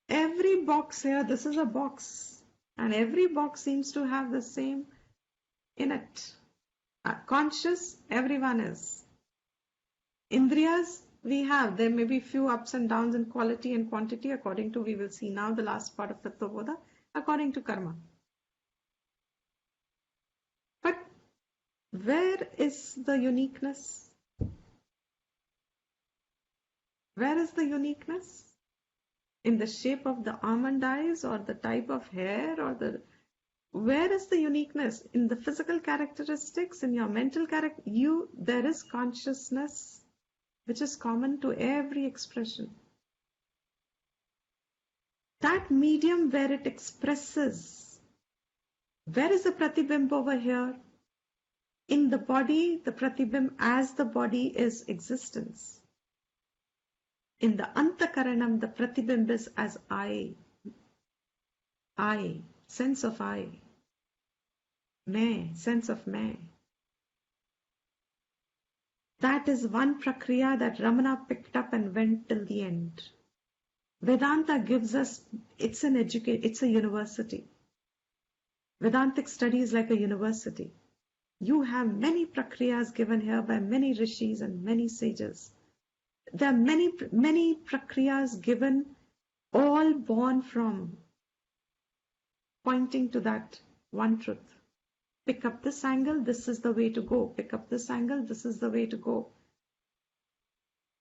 Every box here, this is a box. And every box seems to have the same in it. Conscious, everyone is. Indriyas, we have. There may be few ups and downs in quality and quantity, according to, we will see now the last part of Tattva Bodha, according to karma. But where is the uniqueness? Where is the uniqueness? In the shape of the almond eyes, or the type of hair, or the... Where is the uniqueness? In the physical characteristics, in your mental character, there is consciousness which is common to every expression. That medium where it expresses, where is the pratibimb over here? In the body, the pratibimb as the body is existence. In the antakaranam, the pratibimb is as I, sense of I, मैं, sense of मैं. That is one prakriya that Ramana picked up and went till the end. Vedanta gives us, it's a university. Vedantic study is like a university. You have many prakriyas given here by many rishis and many sages. There are many prakriyas given, all born from pointing to that one truth. Pick up this angle, this is the way to go. Pick up this angle, this is the way to go.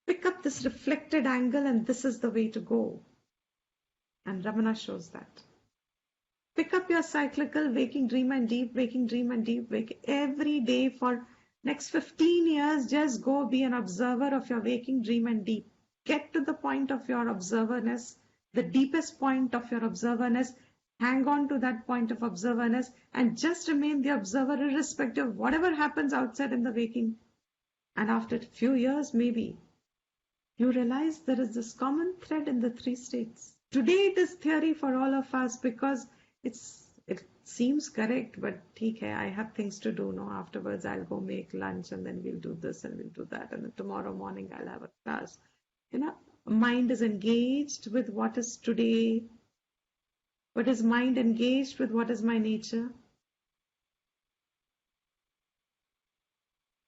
Pick up this reflected angle and this is the way to go. And Ramana shows that. Pick up your cyclical waking dream and deep, waking dream and deep, wake every day for next 15 years. Just go be an observer of your waking dream and deep. Get to the point of your observerness, the deepest point of your observerness. Hang on to that point of observerness and just remain the observer irrespective of whatever happens outside in the waking. And after a few years, maybe, you realize there is this common thread in the three states. Today it is theory for all of us because it seems correct, but theek hai, I have things to do. No, afterwards I'll go make lunch and then we'll do this and we'll do that. And then tomorrow morning I'll have a class. Mind is engaged with what is today. But is mind engaged with what is my nature?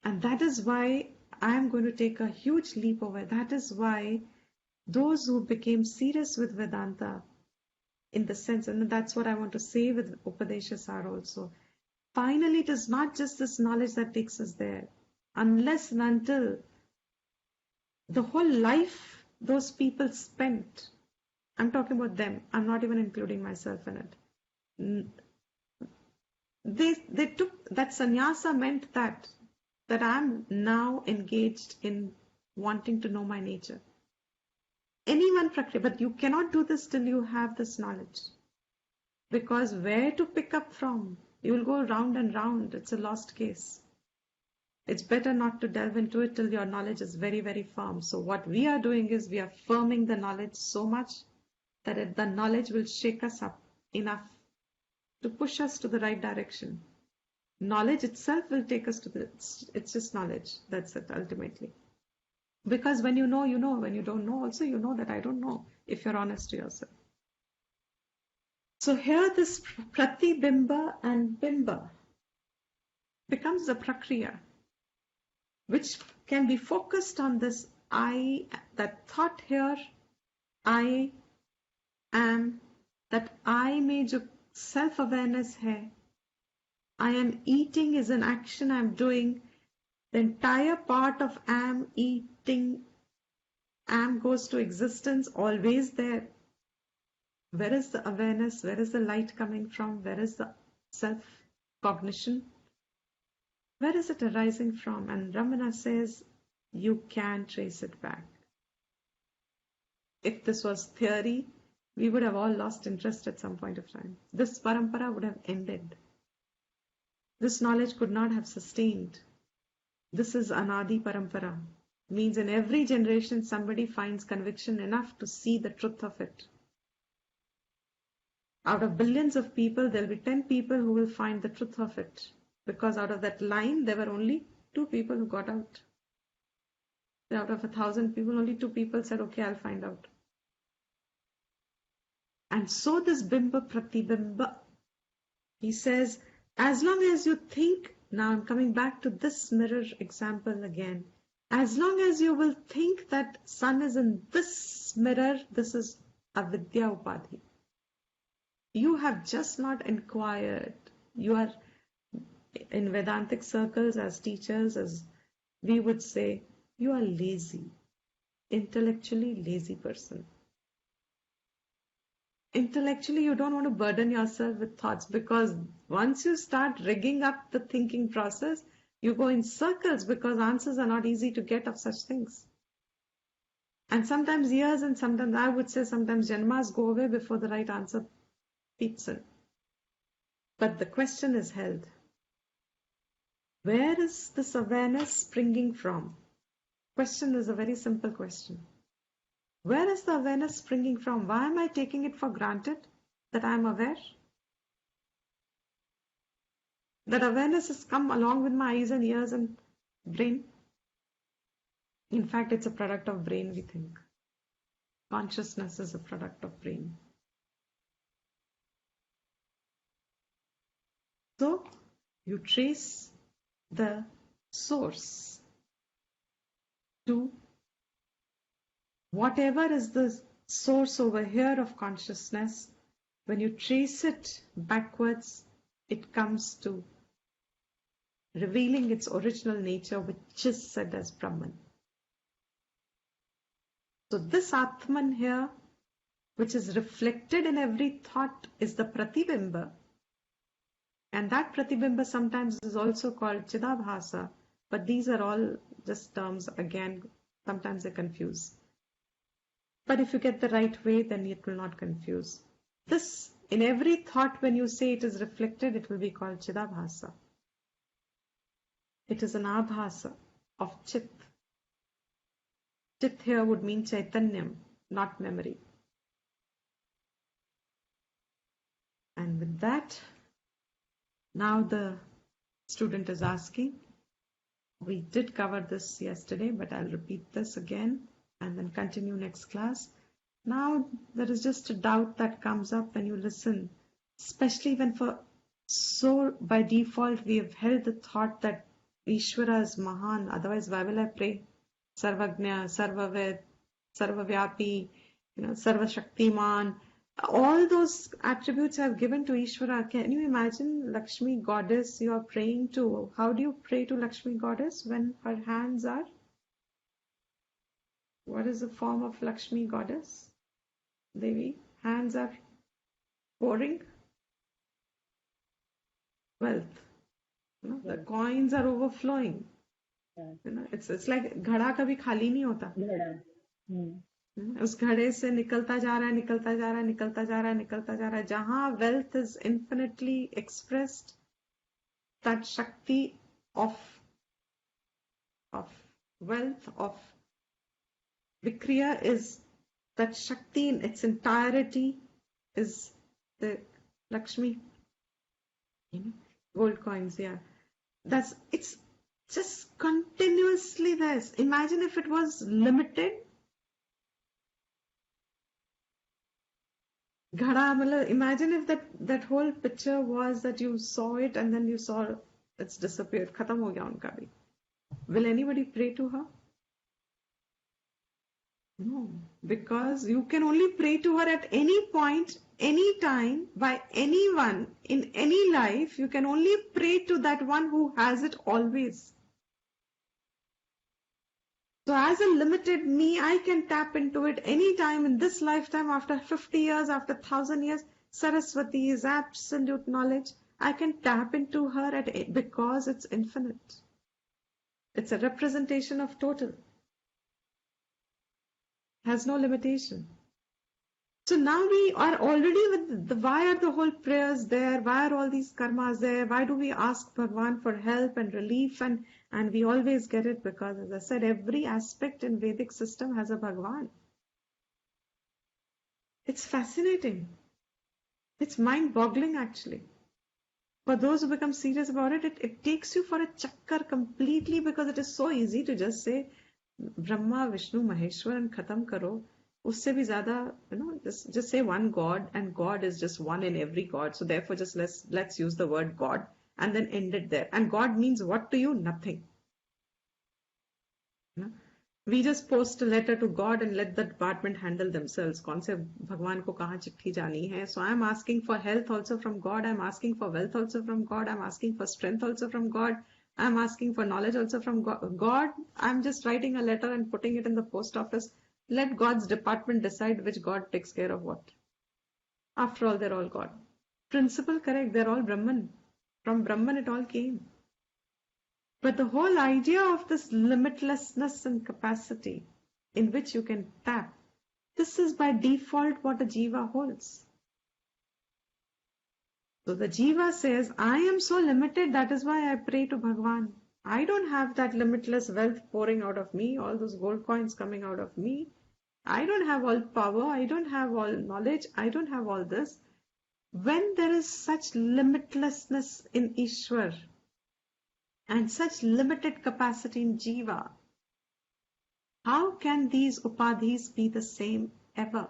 And that is why I am going to take a huge leap over. That is why those who became serious with Vedanta, in the sense, and that's what I want to say with Upadeshasar also. Finally, it is not just this knowledge that takes us there. Unless and until the whole life those people spent, I'm talking about them, I'm not even including myself in it. They took that sannyasa meant that I'm now engaged in wanting to know my nature. Anyone practice, but you cannot do this till you have this knowledge. Because where to pick up from? You will go round and round. It's a lost case. It's better not to delve into it till your knowledge is very, very firm. So what we are doing is we are firming the knowledge so much that the knowledge will shake us up enough to push us to the right direction. Knowledge itself will take us to it's just knowledge. That's it, ultimately. Because when you know, you know. When you don't know, also you know that I don't know, if you're honest to yourself. So here this pratibimba and bimba becomes a prakriya, which can be focused on this I, that thought here, I am, that I में जो self-awareness है, I am eating is an action I'm doing. The entire part of am, eating, am goes to existence, always there. Where is the awareness? Where is the light coming from? Where is the self-cognition? Where is it arising from? And Ramana says, you can trace it back. If this was theory, we would have all lost interest at some point of time. This parampara would have ended. This knowledge could not have sustained. This is anadi parampara. Means in every generation somebody finds conviction enough to see the truth of it. Out of billions of people, there will be 10 people who will find the truth of it. Because out of that line, there were only 2 people who got out. Out of 1,000 people, only 2 people said, okay, I'll find out. And so this bimba pratibimba, he says, as long as you think, now I'm coming back to this mirror example again. As long as you will think that sun is in this mirror, this is avidya upadhi. You have just not inquired. You are in Vedantic circles as teachers, as we would say, you are lazy, intellectually lazy person. Intellectually, you don't want to burden yourself with thoughts, because once you start rigging up the thinking process, you go in circles because answers are not easy to get of such things. And sometimes years and sometimes, I would say, sometimes janmas go away before the right answer peeps in. But the question is held. Where is this awareness springing from? Question is a very simple question. Where is the awareness springing from? Why am I taking it for granted that I am aware? That awareness has come along with my eyes and ears and brain. In fact, it's a product of brain, we think. Consciousness is a product of brain. So, you trace the source to whatever is the source over here of consciousness. When you trace it backwards, it comes to revealing its original nature, which is said as Brahman. So this Atman here, which is reflected in every thought, is the Pratibimba. And that Pratibimba sometimes is also called Chidabhasa. But these are all just terms, again, sometimes they confuse. But if you get the right way, then it will not confuse. This, in every thought, when you say it is reflected, it will be called Chidabhasa. It is an abhasa of Chit. Chit here would mean Chaitanyam, not memory. And with that, now the student is asking, we did cover this yesterday, but I'll repeat this again and then continue next class. Now there is just a doubt that comes up when you listen, especially when so by default we have held the thought that Ishvara is Mahan, otherwise why will I pray? Sarvagnya, Sarvavid, Sarvavyapi, Sarvashaktiman. All those attributes I've given to Ishvara. Can you imagine Lakshmi goddess you are praying to? How do you pray to Lakshmi goddess when her hands are? What is the form of Lakshmi goddess? Devi, hands are pouring wealth. The coins are overflowing. It's like घड़ा कभी खाली नहीं होता. उस घड़े से निकलता जा रहा है, निकलता जा रहा है, निकलता जा रहा है, निकलता जा रहा है. जहां wealth is infinitely expressed, that Shakti of wealth, of Vikriya, is that Shakti in its entirety is the Lakshmi. Gold coins, yeah. It's just continuously there. Imagine if it was limited. Imagine if that whole picture was that you saw it and then you saw it's disappeared. Khatam ho gaya unka bhi. Will anybody pray to her? No, because you can only pray to her at any point, any time, by anyone, in any life. You can only pray to that one who has it always. So as a limited me, I can tap into it any time in this lifetime, after 50 years, after 1,000 years. Saraswati is absolute knowledge. I can tap into her because it's infinite. It's a representation of total. Has no limitation. So now we are already with why are the whole prayers there? Why are all these karmas there? Why do we ask Bhagwan for help and relief? And we always get it because, as I said, every aspect in Vedic system has a Bhagwan. It's fascinating. It's mind-boggling actually. For those who become serious about it, it takes you for a chakkar completely, because it is so easy to just say Brahma, Vishnu, Maheshwar and khatam karo. Usse bhi zyada, just say one God, and God is just one in every God. So therefore just let's use the word God and then end it there. And God means what to you? Nothing. We just post a letter to God and let the department handle themselves. कौन से भगवान को कहाँ चिट्ठी जानी है? So I am asking for health also from God. I am asking for wealth also from God. I am asking for strength also from God. I am asking for knowledge also from God. I am just writing a letter and putting it in the post office. Let God's department decide which God takes care of what. After all, they're all God. Principle correct. They're all Brahman. From Brahman it all came. But the whole idea of this limitlessness and capacity in which you can tap, this is by default what a jiva holds. So the jiva says, I am so limited, that is why I pray to Bhagwan. I don't have that limitless wealth pouring out of me, all those gold coins coming out of me. I don't have all power, I don't have all knowledge, I don't have all this. When there is such limitlessness in Ishwar and such limited capacity in jiva, how can these upadhis be the same ever?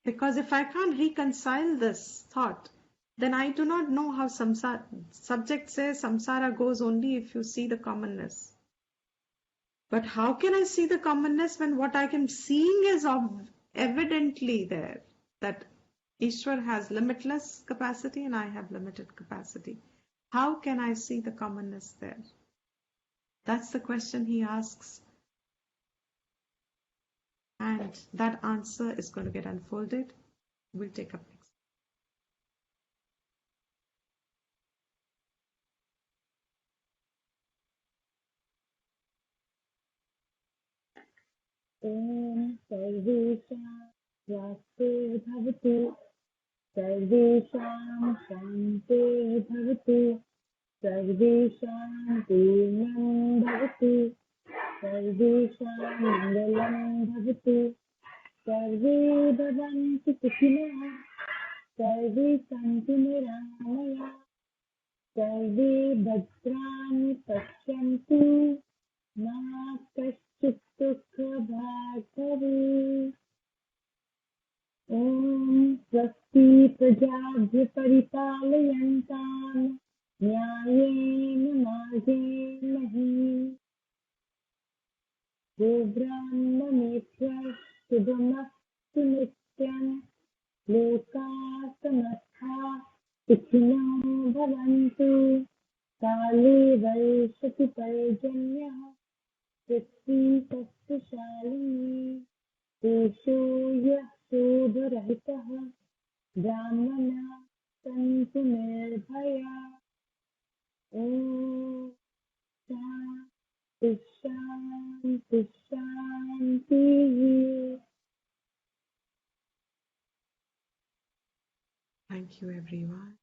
Because if I can't reconcile this thought, then I do not know how samsara, subject says samsara goes only if you see the commonness. But how can I see the commonness when what I am seeing is evidently there, that Ishwar has limitless capacity and I have limited capacity. How can I see the commonness there? That's the question he asks. And that answer is going to get unfolded. We'll take up next. ॐ सर्वेषां स्वास्तिर्भवतु सर्वेषां शान्तिर्भवतु सर्वेषां पूर्णं भवतु सर्वेषां मङ्गलं भवतु सर्वे भवन्तु सुखिनः सर्वे सन्तु निरामया सर्वे भद्राणि पश्यन्तु मा कश्चित् दुःखभाग् भवेत् ॐ स्वस्ति प्रजाभ्य परिपालयन्तां न्यायेन मार्गेण महीम् गोब्राह्मणेभ्यः शुभमस्तु नित्यं लोकाः समस्ताः सुखिनो भवन्तु काले वर्षतु पर्जन्यः पृथ्वी सस्यशालिनी देशो यः शोधरहितः ब्राह्मणाः सन्तु निर्भयाः ॐ शान्ति शान्ति शान्तिः Thank you, everyone.